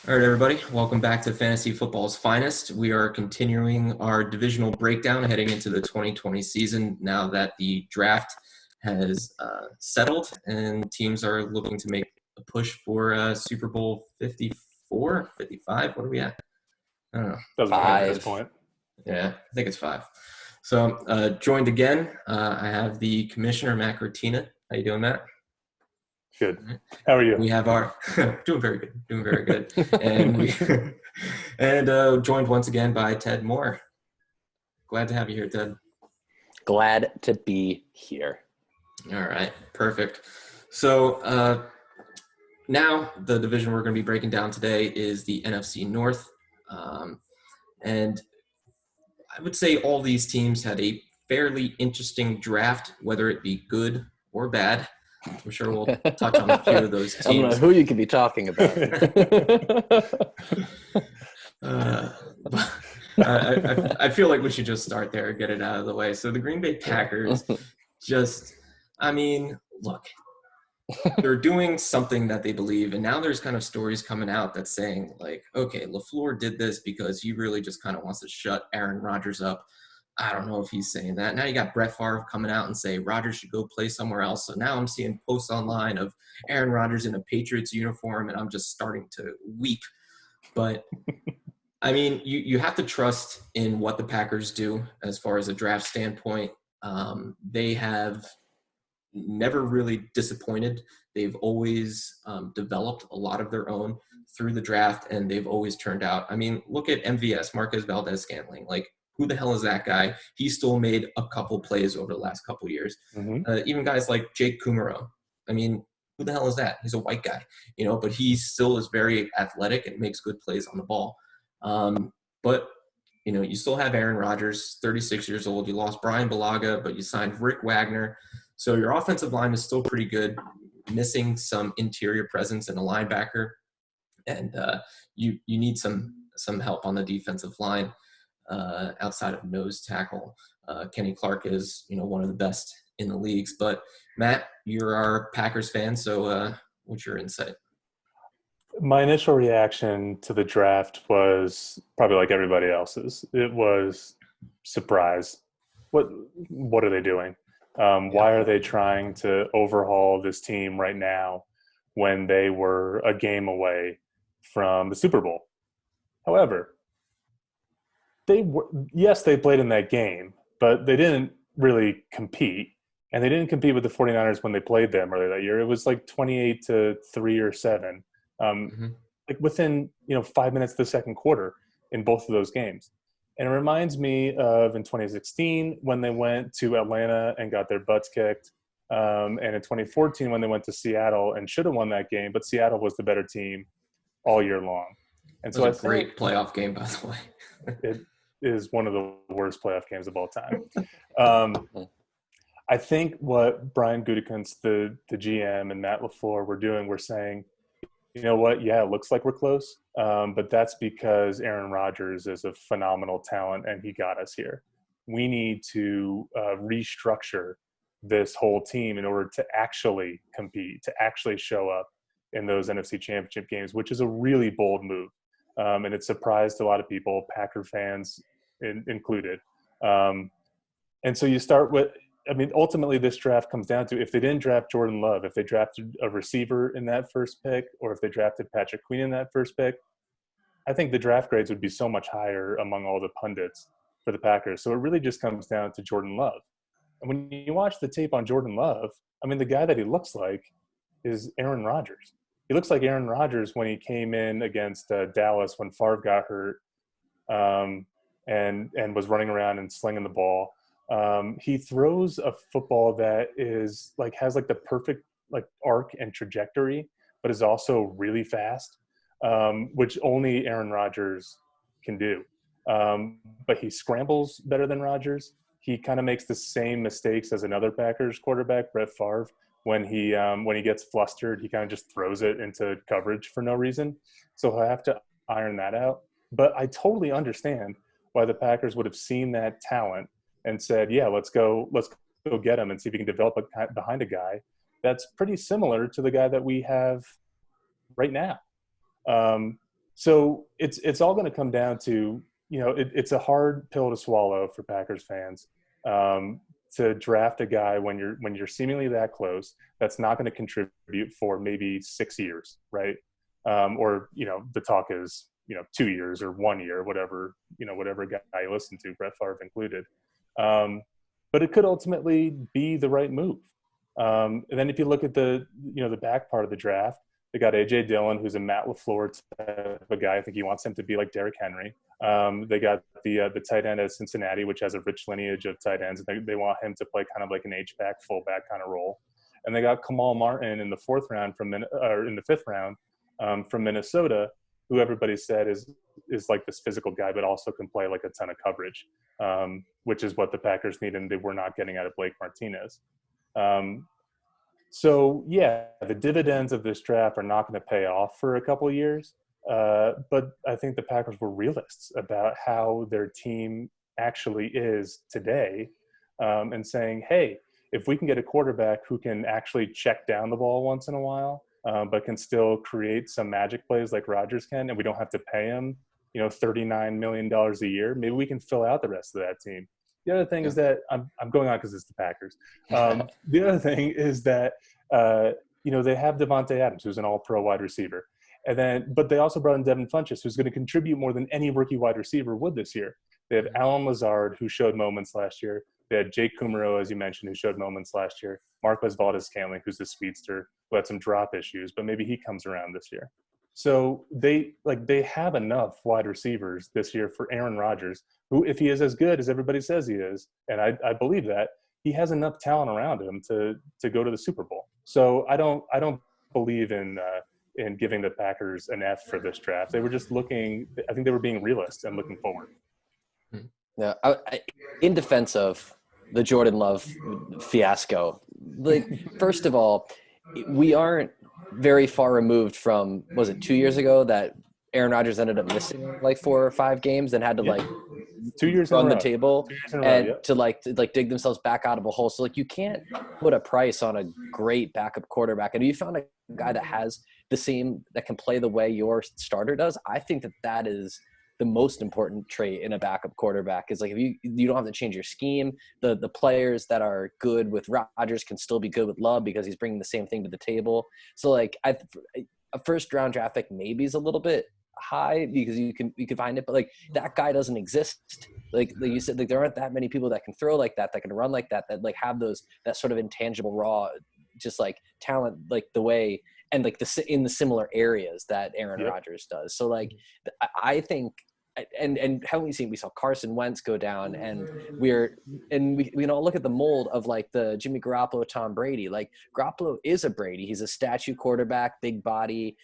All right, everybody, welcome back to Fantasy Football's Finest. We are continuing our divisional breakdown heading into the 2020 season now that the draft has settled and teams are looking to make a push for Super Bowl 54, 55. What are we at? I don't know. Doesn't matter at this point. Yeah, I think it's 5. So joined again, I have the commissioner, Matt Cortina. How you doing, Matt? Good. How are you? We have our doing very good, and we joined once again by Ted Moore. Glad to have you here, Ted. Glad to be here. All right, perfect. So now the division we're going to be breaking down today is the NFC North, and I would say all these teams had a fairly interesting draft, whether it be good or bad. I'm sure we'll touch on a few of those teams. I don't know who you could be talking about. I feel like we should just start there and get it out of the way. So the Green Bay Packers look, they're doing something that they believe. And now there's kind of stories coming out that's saying like, okay, LaFleur did this because he really just kind of wants to shut Aaron Rodgers up. I don't know if he's saying that. Now you got Brett Favre coming out and say Rodgers should go play somewhere else. So now I'm seeing posts online of Aaron Rodgers in a Patriots uniform, and I'm just starting to weep. But, I mean, you have to trust in what the Packers do as far as a draft standpoint. They have never really disappointed. They've always developed a lot of their own through the draft, and they've always turned out. I mean, look at MVS, Marquez Valdez-Scantling. Like, who the hell is that guy? He still made a couple plays over the last couple years. Mm-hmm. Even guys like Jake Kumaro. I mean, who the hell is that? He's a white guy, but he still is very athletic and makes good plays on the ball. But you still have Aaron Rodgers, 36 years old. You lost Brian Bulaga, but you signed Rick Wagner. So your offensive line is still pretty good, missing some interior presence and a linebacker. And you need some help on the defensive line. Outside of nose tackle. Kenny Clark is, one of the best in the leagues. But, Matt, you're our Packers fan, so what's your insight? My initial reaction to the draft was probably like everybody else's. It was surprise. What are they doing? Why are they trying to overhaul this team right now when they were a game away from the Super Bowl? However, they played in that game, but they didn't really compete. And they didn't compete with the 49ers when they played them earlier that year. It was like 28-3 or 7, like within 5 minutes of the second quarter in both of those games. And it reminds me of in 2016 when they went to Atlanta and got their butts kicked, and in 2014 when they went to Seattle and should have won that game, but Seattle was the better team all year long. And so it's a great playoff game, by the way. It is one of the worst playoff games of all time. I think what Brian Gutekunst, the GM, and Matt LaFleur were doing, were saying, you know what, yeah, it looks like we're close, but that's because Aaron Rodgers is a phenomenal talent and he got us here. We need to restructure this whole team in order to actually compete, to actually show up in those NFC Championship games, which is a really bold move. And it surprised a lot of people, Packer fans included. And so you start with, ultimately this draft comes down to if they didn't draft Jordan Love, if they drafted a receiver in that first pick, or if they drafted Patrick Queen in that first pick, I think the draft grades would be so much higher among all the pundits for the Packers. So it really just comes down to Jordan Love. And when you watch the tape on Jordan Love, the guy that he looks like is Aaron Rodgers. He looks like Aaron Rodgers when he came in against Dallas when Favre got hurt and was running around and slinging the ball. He throws a football that is has the perfect arc and trajectory, but is also really fast, which only Aaron Rodgers can do. But he scrambles better than Rodgers. He kind of makes the same mistakes as another Packers quarterback, Brett Favre. When he gets flustered, he kind of just throws it into coverage for no reason. So he'll have to iron that out. But I totally understand why the Packers would have seen that talent and said, yeah, let's go get him and see if we can develop behind a guy that's pretty similar to the guy that we have right now. So it's all going to come down to, it's a hard pill to swallow for Packers fans, to draft a guy when you're seemingly that close, that's not going to contribute for maybe 6 years, right? Or the talk is 2 years or 1 year, whatever guy you listen to, Brett Favre included. But it could ultimately be the right move. And then if you look at the back part of the draft, they got A.J. Dillon, who's a Matt LaFleur type of guy. I think he wants him to be like Derrick Henry. They got the tight end at Cincinnati, which has a rich lineage of tight ends. They want him to play kind of like an H-back, fullback kind of role. And they got Kamal Martin in the in the fifth round from Minnesota, who everybody said is like this physical guy, but also can play like a ton of coverage, which is what the Packers need, and they were not getting out of Blake Martinez. So yeah, the dividends of this draft are not going to pay off for a couple of years. But I think the Packers were realists about how their team actually is today, and saying, hey, if we can get a quarterback who can actually check down the ball once in a while, but can still create some magic plays like Rodgers can, and we don't have to pay him, $39 million a year, maybe we can fill out the rest of that team. The other thing is that I'm going on because it's the Packers. The other thing is that they have Devontae Adams, who's an all-pro wide receiver. But they also brought in Devin Funchess, who's going to contribute more than any rookie wide receiver would this year. They have Alan Lazard, who showed moments last year. They had Jake Kumaro, as you mentioned, who showed moments last year. Marquez Valdez-Scantling, who's a speedster, who had some drop issues, but maybe he comes around this year. So they have enough wide receivers this year for Aaron Rodgers, who, if he is as good as everybody says he is, and I believe that, he has enough talent around him to go to the Super Bowl. So I don't believe in giving the Packers an F for this draft. They were just looking. I think they were being realists and looking forward. Yeah, in defense of the Jordan Love fiasco, first of all, we aren't very far removed from, was it 2 years ago that Aaron Rodgers ended up missing 4 or 5 games and had to 2 years run the table and to dig themselves back out of a hole. So you can't put a price on a great backup quarterback. And if you found a guy that has that can play the way your starter does, I think that is the most important trait in a backup quarterback. Is if you don't have to change your scheme. The players that are good with Rodgers can still be good with Love because he's bringing the same thing to the table. So a first round draft pick maybe is a little bit high because you can find it, but that guy doesn't exist. Like you said, there aren't that many people that can throw like that can run like that have that sort of intangible raw, just talent, the way and in the similar areas that Aaron Rodgers does. So I think, and haven't we seen? We saw Carson Wentz go down, and we look at the mold of the Jimmy Garoppolo, Tom Brady. Garoppolo is a Brady. He's a statue quarterback, big body,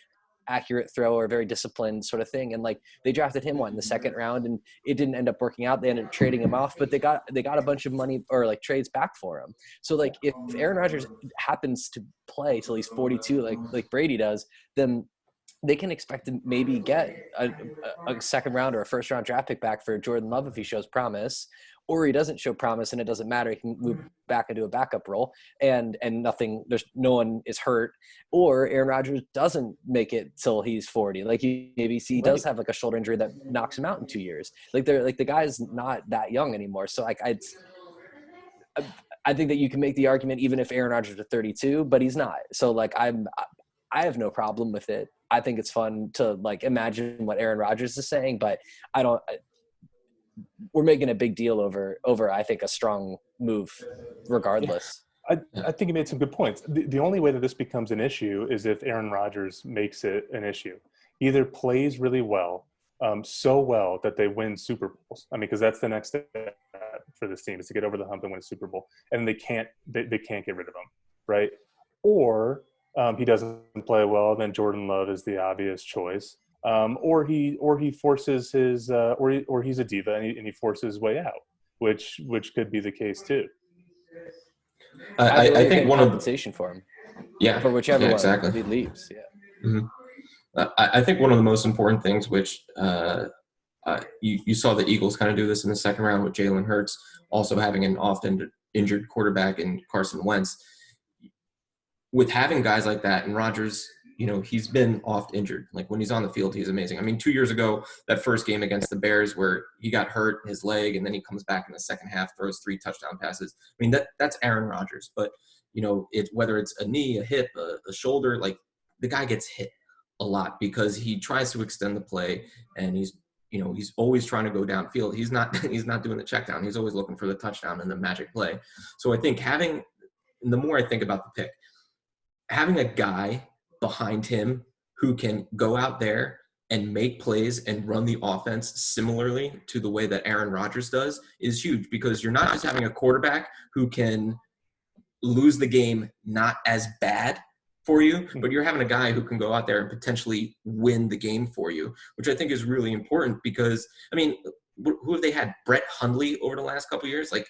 accurate thrower, very disciplined sort of thing. And they drafted him in the second round, and it didn't end up working out. They ended up trading him off, but they got a bunch of money or trades back for him. So if Aaron Rodgers happens to play till he's 42, like Brady does, then they can expect to maybe get a second round or a first round draft pick back for Jordan Love if he shows promise, or he doesn't show promise and it doesn't matter. He can move back into a backup role and no one is hurt, or Aaron Rodgers doesn't make it till he's 40. He does have a shoulder injury that knocks him out in 2 years. The guy's not that young anymore. So I think that you can make the argument even if Aaron Rodgers was 32, but he's not. So I have no problem with it. I think it's fun to imagine what Aaron Rodgers is saying, but we're making a big deal over I think a strong move regardless. I think you made some good points. The only way that this becomes an issue is if Aaron Rodgers makes it an issue. He either plays really well, so well that they win Super Bowls. Because that's the next step for this team, is to get over the hump and win a Super Bowl. And they can't get rid of him, right? Or he doesn't play well, then Jordan Love is the obvious choice. Or he forces his or he's a diva and he forces his way out, which could be the case too. I think one compensation for him, for whichever one exactly. he leaves. I think one of the most important things, which you saw the Eagles kind of do this in the second round with Jalen Hurts, also having an often injured quarterback in Carson Wentz. With having guys like that, and Rodgers, he's been oft injured. Like when he's on the field, he's amazing. I mean, 2 years ago, that first game against the Bears where he got hurt his leg and then he comes back in the second half, throws 3 touchdown passes. I mean, that's Aaron Rodgers. But, whether it's a knee, a hip, a shoulder, like the guy gets hit a lot because he tries to extend the play and he's always trying to go downfield. He's not doing the check down. He's always looking for the touchdown and the magic play. So I think the more I think about the pick, having a guy behind him who can go out there and make plays and run the offense similarly to the way that Aaron Rodgers does is huge, because you're not just having a quarterback who can lose the game not as bad for you, but you're having a guy who can go out there and potentially win the game for you, which I think is really important because, I mean, who have they had? Brett Hundley over the last couple of years? Like,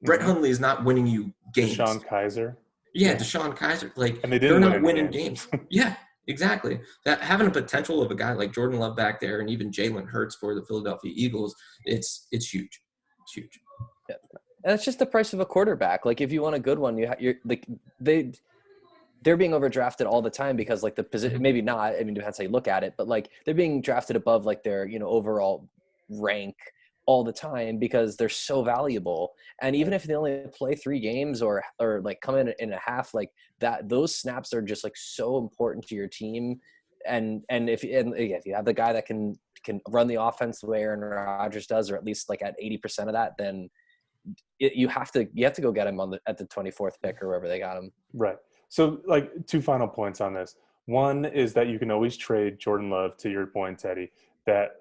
Brett Hundley is not winning you games. DeShone Kizer. Yeah, DeShone Kizer. Like, and they're not winning games. Yeah, exactly. That having a potential of a guy like Jordan Love back there and even Jalen Hurts for the Philadelphia Eagles, it's huge. It's huge. Yeah. And it's just the price of a quarterback. Like, if you want a good one, you're like they're being overdrafted all the time because like the position, maybe not, I mean, depends how you look at it, but like they're being drafted above like their, overall rank all the time because they're so valuable. And even if they only play 3 games or like come in a half, like that, those snaps are just like so important to your team. And if you have the guy that can run the offense the way Aaron Rodgers does, or at least like at 80% of that, then you have to go get him at the 24th pick or wherever they got him. Right. So, like, 2 final points on this. One is that you can always trade Jordan Love, to your point, Teddy. That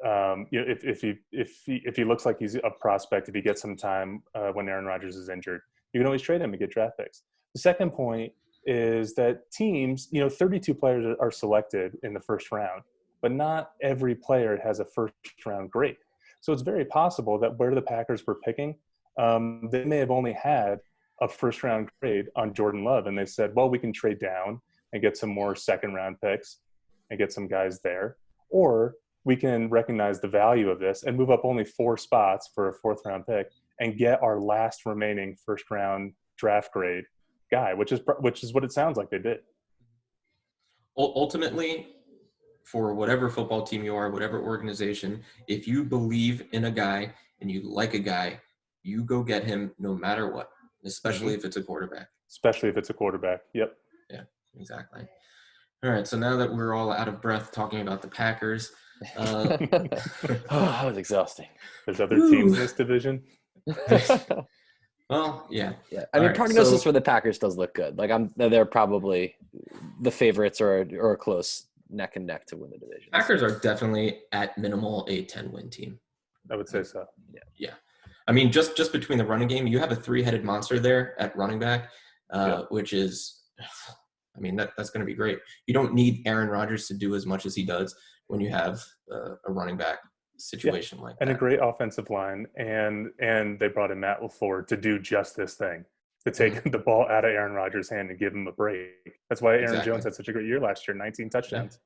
if he looks like he's a prospect, if he gets some time when Aaron Rodgers is injured, you can always trade him and get draft picks. The second point is that teams, 32 players are selected in the first round, but not every player has a first round grade. So it's very possible that where the Packers were picking, they may have only had a first round grade on Jordan Love. And they said, well, we can trade down and get some more second round picks and get some guys there. Or we can recognize the value of this and move up only 4 spots for a 4th round pick and get our last remaining first round draft grade guy, which is what it sounds like they did. Ultimately, for whatever football team you are, whatever organization, if you believe in a guy and you like a guy, you go get him no matter what. Especially if it's a quarterback. Yep. Yeah, exactly. All right, so now that we're all out of breath talking about the Packers. That was exhausting. There's other teams in this division. Well, yeah. I mean, prognosis for the Packers does look good. Like they're probably the favorites or a close neck and neck to win the division. Packers are definitely at minimal a 10-win team. I would say so. Yeah. I mean, just between the running game, you have a 3-headed monster there at running back, which is, I mean, that's going to be great. You don't need Aaron Rodgers to do as much as he does when you have a running back situation like that. And a great offensive line, and they brought in Matt LaFleur to do just this thing, to take the ball out of Aaron Rodgers' hand and give him a break. That's why Aaron Jones had such a great year last year, 19 touchdowns.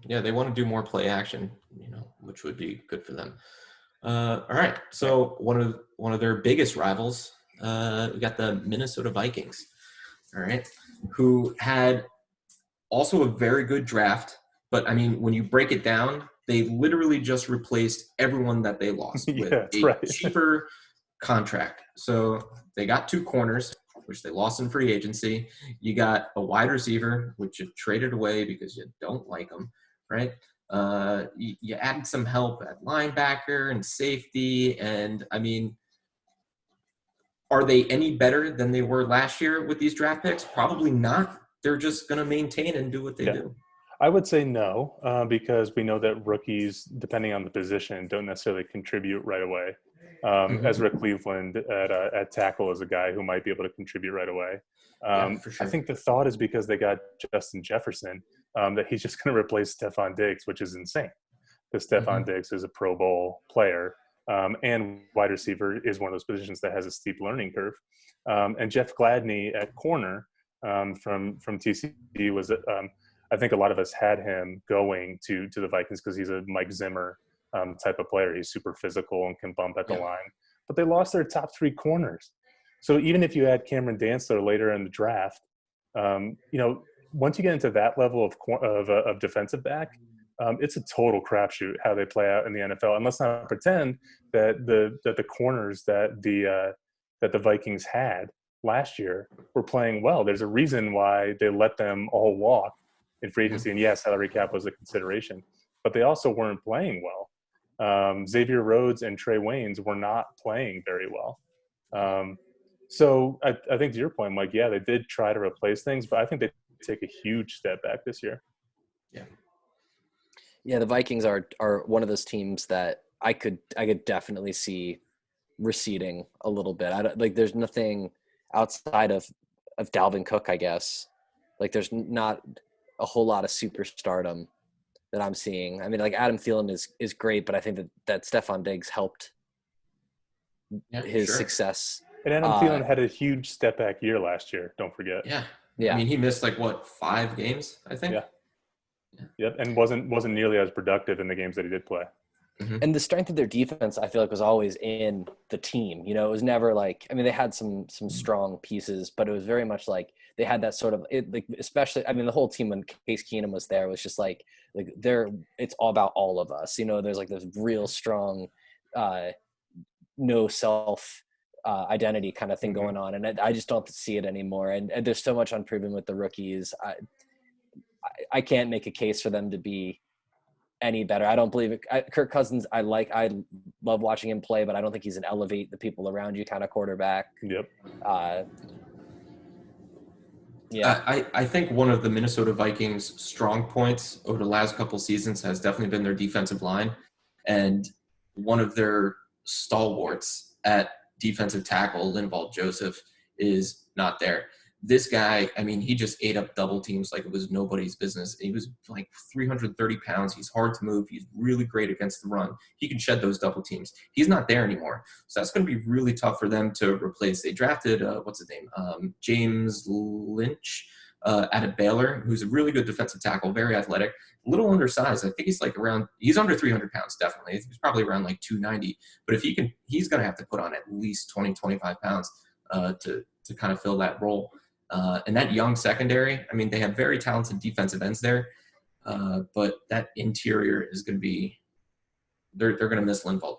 Yeah, they want to do more play action, which would be good for them. All right, so one of their biggest rivals, we got the Minnesota Vikings, all right, who had also a very good draft. But, I mean, when you break it down, they literally just replaced everyone that they lost with a cheaper contract. So they got 2 corners, which they lost in free agency. You got a wide receiver, which you traded away because you don't like them, right? You added some help at linebacker and safety. And, I mean, are they any better than they were last year with these draft picks? Probably not. They're just going to maintain and do what they do. I would say no, because we know that rookies, depending on the position, don't necessarily contribute right away. Ezra Cleveland at tackle is a guy who might be able to contribute right away. For sure. I think the thought is because they got Justin Jefferson, that he's just going to replace Stephon Diggs, which is insane. Because Stephon Diggs is a Pro Bowl player, and wide receiver is one of those positions that has a steep learning curve. And Jeff Gladney at corner from TCD was I think a lot of us had him going to the Vikings because he's a Mike Zimmer type of player. He's super physical and can bump at the line. But they lost their top 3 corners. So even if you add Cameron Dantzler later in the draft, once you get into that level of defensive back, it's a total crapshoot how they play out in the NFL. And let's not pretend that the corners that the Vikings had last year were playing well. There's a reason why they let them all walk in free agency. And yes, salary cap was a consideration, but they also weren't playing well. Xavier Rhodes and Trey Waynes were not playing very well. So I think to your point, Mike, yeah, they did try to replace things, but I think they take a huge step back this year. Yeah. Yeah, the Vikings are one of those teams that I could definitely see receding a little bit. I don't, like, there's nothing outside of Dalvin Cook, I guess. Like, there's not a whole lot of superstardom that I'm seeing. I mean, like, Adam Thielen is great, but I think that Stephon Diggs helped his success. And Adam Thielen had a huge step back year last year. Don't forget. Yeah. I mean, he missed 5 games, I think. Yeah. Yep, and wasn't nearly as productive in the games that he did play. Mm-hmm. And the strength of their defense, I feel like, was always in the team. You know, it was never like, I mean, they had some strong pieces, but it was very much like they had that sort of, especially, I mean, the whole team when Case Keenum was there was just like it's all about all of us. You know, there's like this real strong, no self identity kind of thing going on, and I just don't see it anymore. And there's so much unproven with the rookies. I can't make a case for them to be any better. I don't believe it. Kirk Cousins, I love watching him play, but I don't think he's an elevate the people around you kind of quarterback. Yep. Yeah. I think one of the Minnesota Vikings' strong points over the last couple seasons has definitely been their defensive line, and one of their stalwarts at defensive tackle, Linval Joseph, is not there. This guy, I mean, he just ate up double teams like it was nobody's business. He was like 330 pounds. He's hard to move. He's really great against the run. He can shed those double teams. He's not there anymore. So that's going to be really tough for them to replace. They drafted, what's his name? James Lynch out of Baylor, who's a really good defensive tackle, very athletic, a little undersized. I think he's under 300 pounds, definitely. He's probably around like 290. But if he's going to have to put on at least 20, 25 pounds to kind of fill that role. And that young secondary, I mean, they have very talented defensive ends there, but that interior is going to be – they're going to miss Linval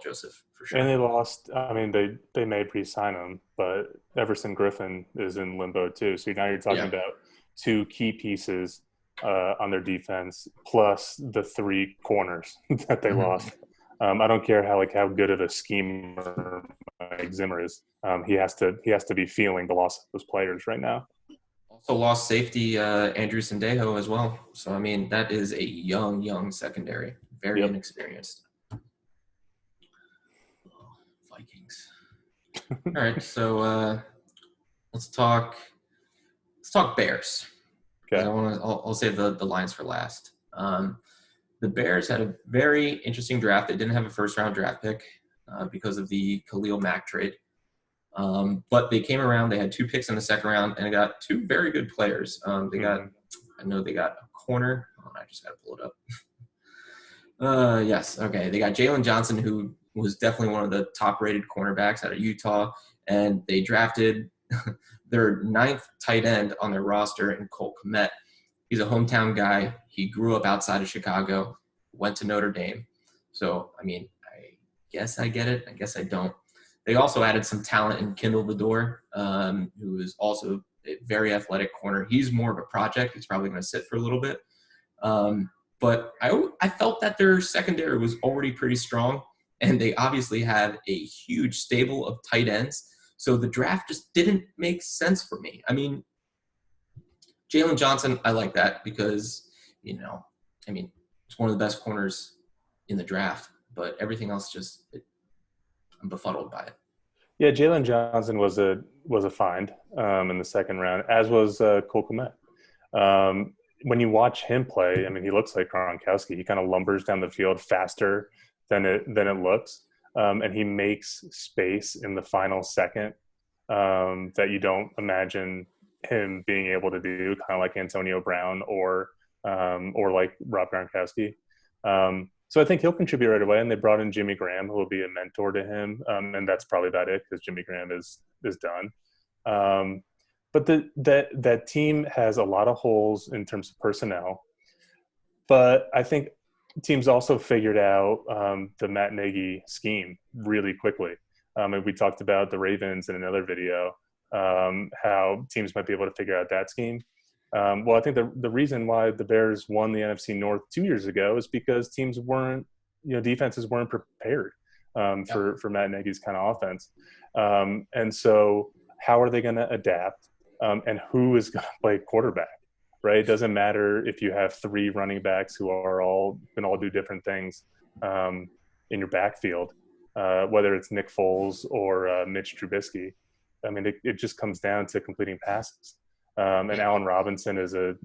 Joseph for sure. And they lost – I mean, they may re-sign him, but Everson Griffin is in limbo too. So now you're talking about 2 key pieces on their defense plus the 3 corners that they lost. I don't care how good of a schemer Mike Zimmer is. He has to be feeling the loss of those players right now. Also lost safety Andrew Sendejo as well. So I mean that is a young secondary, very inexperienced. Vikings. All right, so let's talk Bears. Okay. I'll save the Lions for last. The Bears had a very interesting draft. They didn't have a first-round draft pick because of the Khalil Mack trade. But they came around. They had 2 picks in the second round, and they got 2 very good players. They got a corner. Oh, I just got to pull it up. Yes, okay. They got Jalen Johnson, who was definitely one of the top-rated cornerbacks out of Utah, and they drafted their 9th tight end on their roster in Cole Kmet. He's a hometown guy. He grew up outside of Chicago, went to Notre Dame. So, I mean, I guess I get it. I guess I don't. They also added some talent in Kindle Vidor, who is also a very athletic corner. He's more of a project. He's probably going to sit for a little bit. But I felt that their secondary was already pretty strong, and they obviously had a huge stable of tight ends. So the draft just didn't make sense for me. I mean, Jalen Johnson, I like that because, it's one of the best corners in the draft, but everything else I'm befuddled by it. Yeah, Jalen Johnson was a find in the second round, as was Cole Kmet. When you watch him play, I mean, he looks like Gronkowski. He kind of lumbers down the field faster than it looks, and he makes space in the final second that you don't imagine him being able to do, kind of like Antonio Brown or like Rob Gronkowski. So I think he'll contribute right away. And they brought in Jimmy Graham, who will be a mentor to him. And that's probably about it because Jimmy Graham is done. but that team has a lot of holes in terms of personnel. But I think teams also figured out the Matt Nagy scheme really quickly. And we talked about the Ravens in another video, how teams might be able to figure out that scheme. Well, I think the reason why the Bears won the NFC North 2 years ago is because teams weren't, defenses weren't prepared for Matt Nagy's kind of offense. And so how are they going to adapt? And who is going to play quarterback? Right? It doesn't matter if you have 3 running backs who can all do different things in your backfield, whether it's Nick Foles or Mitch Trubisky. I mean, it just comes down to completing passes. And Allen Robinson is a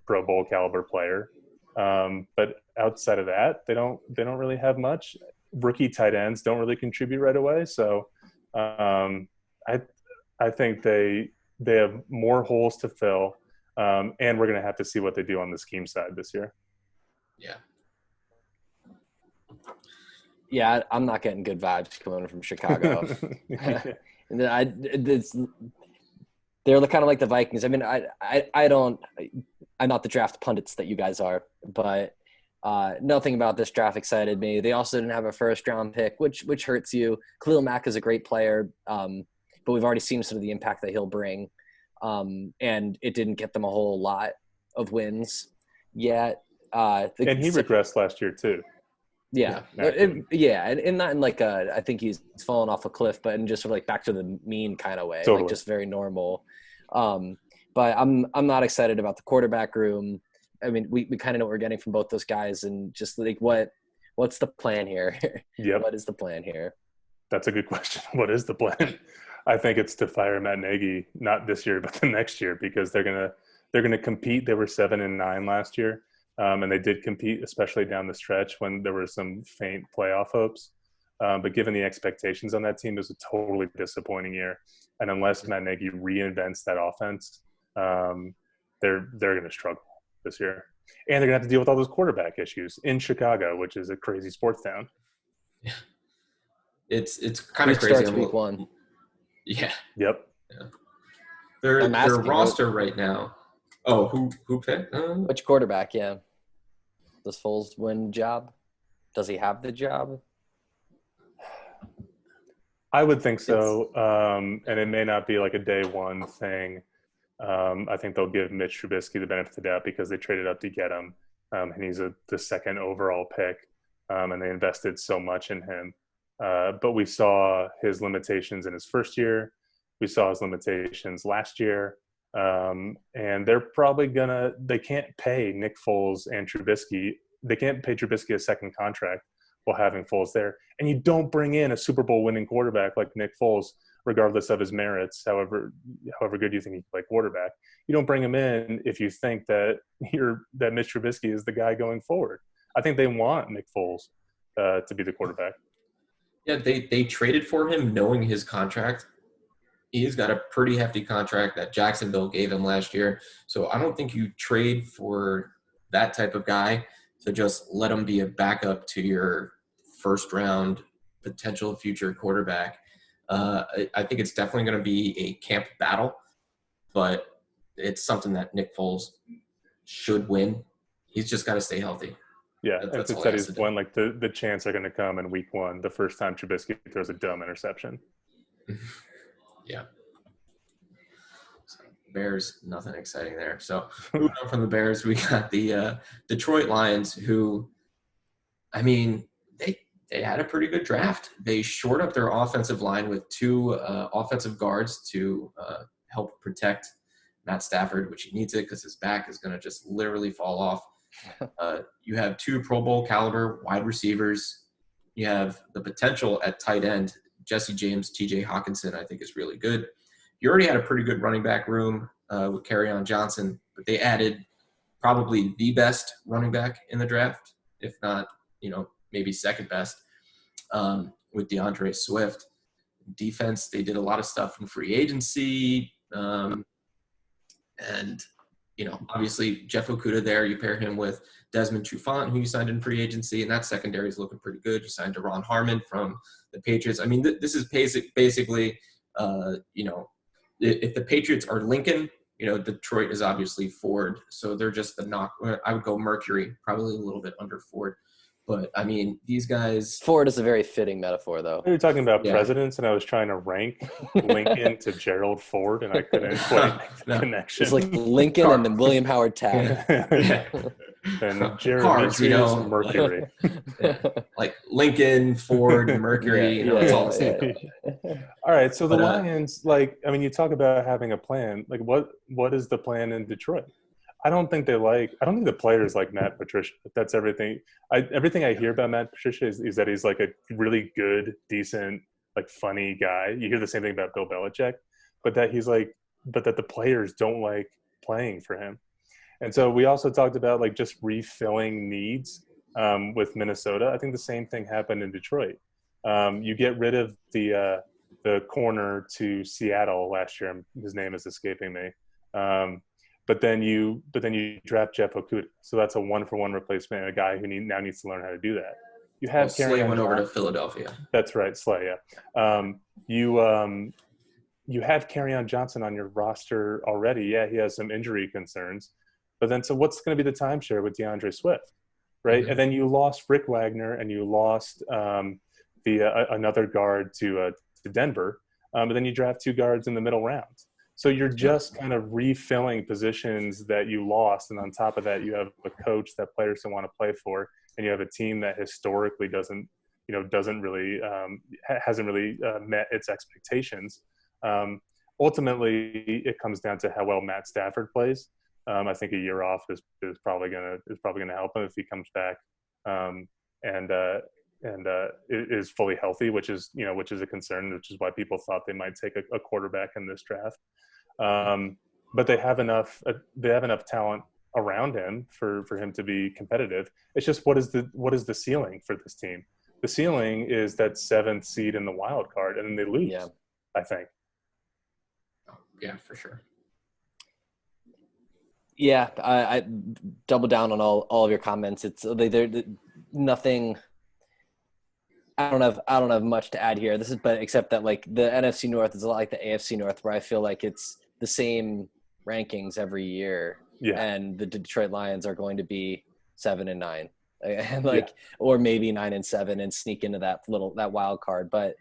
Pro Bowl caliber player. But outside of that, they don't really have much. Rookie tight ends don't really contribute right away. So I think they have more holes to fill. And we're going to have to see what they do on the scheme side this year. Yeah. Yeah, I'm not getting good vibes coming from Chicago. They're kind of like the Vikings. I mean, I'm not the draft pundits that you guys are, but nothing about this draft excited me. They also didn't have a first round pick, which hurts you. Khalil Mack is a great player, but we've already seen sort of the impact that he'll bring. And it didn't get them a whole lot of wins yet. And he regressed last year too. Yeah. And not in like I think he's fallen off a cliff, but in just sort of like back to the mean kind of way, totally. Like just very normal. But I'm not excited about the quarterback room. I mean, we kind of know what we're getting from both those guys, and just like what's the plan here? Yep. What is the plan here? That's a good question. What is the plan? I think it's to fire Matt Nagy, not this year, but the next year, because they're gonna compete. They were 7-9 last year, and they did compete, especially down the stretch when there were some faint playoff hopes. But given the expectations on that team, it was a totally disappointing year. And unless Matt Nagy reinvents that offense, they're going to struggle this year. And they're going to have to deal with all those quarterback issues in Chicago, which is a crazy sports town. Yeah, it's kind of crazy. Starts week 1. Yeah. Yep. Yeah. Their roster right now. Oh, who picked? Which quarterback? Yeah. Does Foles win the job? Does he have the job? I would think so. And it may not be like a day one thing. I think they'll give Mitch Trubisky the benefit of the doubt because they traded up to get him. And he's the second overall pick. And they invested so much in him. But we saw his limitations in his first year. We saw his limitations last year. And they're probably they can't pay Nick Foles and Trubisky. They can't pay Trubisky a second contract while having Foles there. And you don't bring in a Super Bowl winning quarterback like Nick Foles, regardless of his merits, however good you think he can play quarterback. You don't bring him in if you think that Mitch Trubisky is the guy going forward. I think they want Nick Foles to be the quarterback. Yeah, they traded for him knowing his contract. He's got a pretty hefty contract that Jacksonville gave him last year. So I don't think you trade for that type of guy to just let him be a backup to your first round potential future quarterback. I think it's definitely going to be a camp battle, but it's something that Nick Foles should win. He's just got to stay healthy. Yeah, and to said he's won, like the chants are going to come in week 1, the first time Trubisky throws a dumb interception. Yeah. So Bears, nothing exciting there. So moving on from the Bears, we got the Detroit Lions, who, I mean, they had a pretty good draft. They shored up their offensive line with 2 offensive guards to help protect Matt Stafford, which he needs it because his back is going to just literally fall off. You have 2 Pro Bowl caliber wide receivers. You have the potential at tight end. Jesse James, TJ Hawkinson, I think is really good. You already had a pretty good running back room with Kerryon Johnson, but they added probably the best running back in the draft, if not, maybe second best, with DeAndre Swift. Defense, they did a lot of stuff in free agency. And, obviously Jeff Okudah there, you pair him with Desmond Trufant, who you signed in free agency, and that secondary is looking pretty good. You signed Deron Harmon from the Patriots. I mean, this is basically, if the Patriots are Lincoln, Detroit is obviously Ford. So they're just the knock. I would go Mercury, probably a little bit under Ford. But, I mean, these guys. Ford is a very fitting metaphor, though. We were talking about presidents, and I was trying to rank Lincoln to Gerald Ford, and I couldn't quite make the connection. It's like Lincoln and then William Howard Taft. And Jared Mercury. Like Lincoln, Ford, Mercury, it's all the same. All right, so the Lions, you talk about having a plan. Like, what is the plan in Detroit? I don't think the players like Matt Patricia. That's everything. Everything I hear about Matt Patricia is that he's like a really good, decent, like funny guy. You hear the same thing about Bill Belichick, but that the players don't like playing for him. And so we also talked about like just refilling needs with Minnesota. I think the same thing happened in Detroit. You get rid of the corner to Seattle last year. His name is escaping me. But then you draft Jeff Okudah, so that's a 1-for-1 replacement, and a guy who now needs to learn how to do that. You have Slay went over to Philadelphia. That's right, Slay. Yeah. You have Kerryon Johnson on your roster already. Yeah, he has some injury concerns, but then so what's going to be the timeshare with DeAndre Swift, right? Mm-hmm. And then you lost Rick Wagner, and you lost another guard to Denver, but then you draft 2 guards in the middle rounds. So you're just kind of refilling positions that you lost, and on top of that, you have a coach that players don't want to play for, and you have a team that historically hasn't really met its expectations. Ultimately, it comes down to how well Matt Stafford plays. I think a year off is probably gonna help him if he comes back and is fully healthy, which is a concern, which is why people thought they might take a quarterback in this draft. But they have enough talent around him for him to be competitive. It's just what is the ceiling for this team? The ceiling is that 7th seed in the wild card, and then they lose. Yeah. I think. Yeah, for sure. Yeah, I double down on all of your comments. It's they're nothing. I don't have much to add here. Except that like the NFC North is a lot like the AFC North, where I feel like it's the same rankings every year. Yeah. And the Detroit Lions are going to be 7-9, and or maybe 9-7, and sneak into that wild card. But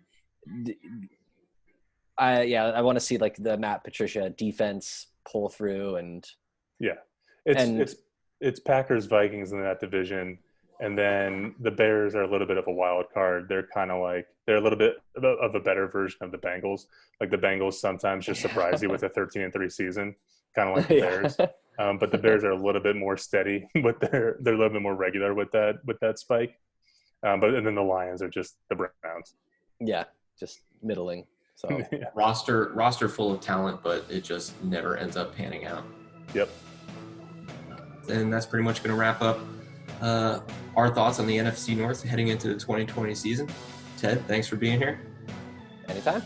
I want to see like the Matt Patricia defense pull through, and it's Packers Vikings in that division. And then the Bears are a little bit of a wild card. They're kind of like they're a little bit of a better version of the Bengals. Like the Bengals sometimes just surprise you with a 13-3 season, kind of like the Bears. But the Bears are a little bit more steady, but they're a little bit more regular with that spike. And then the Lions are just the Browns. Yeah, just middling. So roster full of talent, but it just never ends up panning out. Yep. And that's pretty much going to wrap up our thoughts on the NFC North heading into the 2020 season. Ted, thanks for being here. Anytime.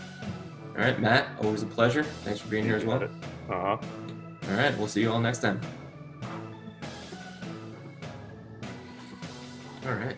All right, Matt, always a pleasure. Thanks for being here as well. All right, we'll see you all next time. All right.